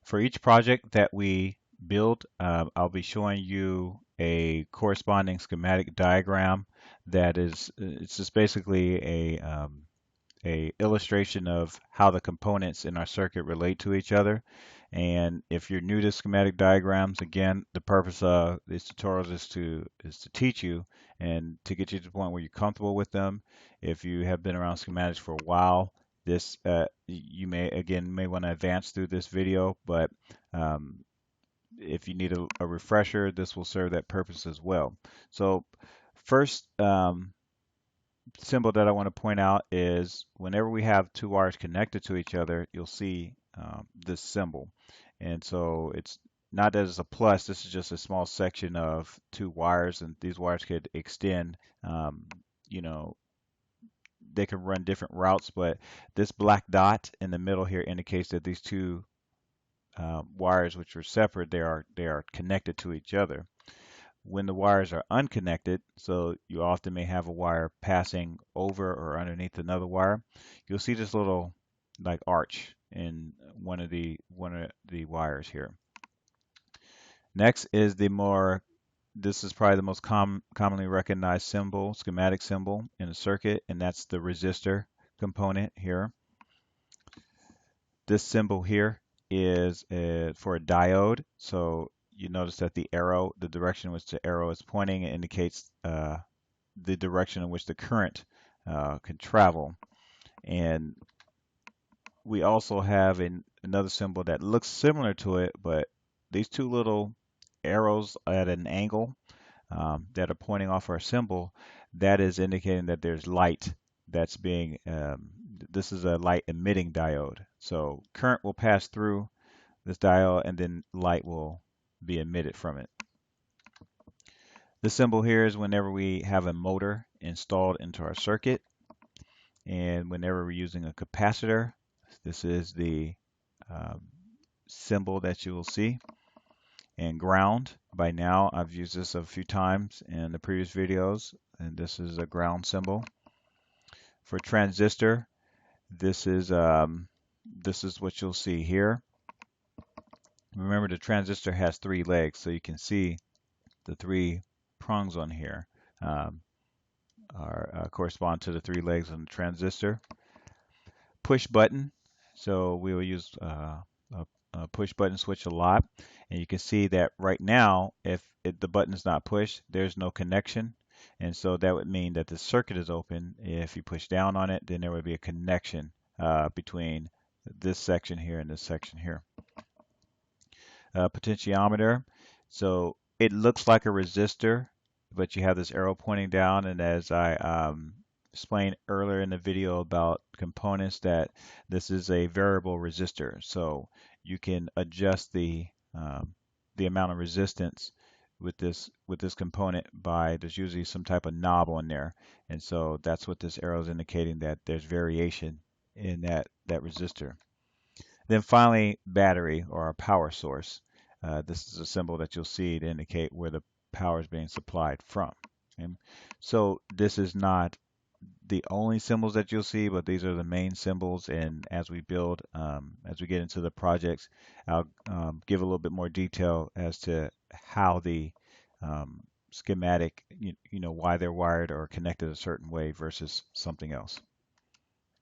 For each project that we build, I'll be showing you a corresponding schematic diagram that is, it's just basically a illustration of how the components in our circuit relate to each other. And if you're new to schematic diagrams, again, the purpose of these tutorials is to teach you and to get you to the point where you're comfortable with them. If you have been around schematics for a while, this you may want to advance through this video, but um, if you need a refresher, this will serve that purpose as well. So first, symbol that I want to point out is whenever we have two wires connected to each other, you'll see this symbol. And so it's not that it's a plus, this is just a small section of two wires, and these wires could extend, you know, they can run different routes, but this black dot in the middle here indicates that these two wires, which are separate, they are connected to each other. When the wires are unconnected, so you often may have a wire passing over or underneath another wire, you'll see this little like arch in one of the wires here. Next is this is probably the most commonly recognized symbol, schematic symbol in a circuit, and that's the resistor component here. This symbol here is for a diode. So you notice that the direction in which the arrow is pointing, it indicates the direction in which the current can travel. And we also have another symbol that looks similar to it, but these two little arrows at an angle that are pointing off our symbol, that is indicating that there's light that's being, this is a light emitting diode. So current will pass through this diode and then light will be emitted from it. The symbol here is whenever we have a motor installed into our circuit, and whenever we're using a capacitor, this is the um, symbol that you will see. And ground, by now I've used this a few times in the previous videos, and this is a ground symbol. For transistor, this is what you'll see here. Remember, the transistor has three legs, so you can see the three prongs on here correspond to the three legs on the transistor. Push button, so we will use a push button switch a lot, and you can see that right now, if the button is not pushed, there's no connection, and so that would mean that the circuit is open. If you push down on it, then there would be a connection between this section here and this section here. Potentiometer, so it looks like a resistor, but you have this arrow pointing down, and as I explained earlier in the video about components, that this is a variable resistor, so you can adjust the amount of resistance with this component by, there's usually some type of knob on there, and so that's what this arrow is indicating, that there's variation in that resistor. Then finally, battery or a power source. This is a symbol that you'll see to indicate where the power is being supplied from. Okay? So this is not the only symbols that you'll see, but these are the main symbols. And as we build, as we get into the projects, I'll give a little bit more detail as to how the schematic, why they're wired or connected a certain way versus something else.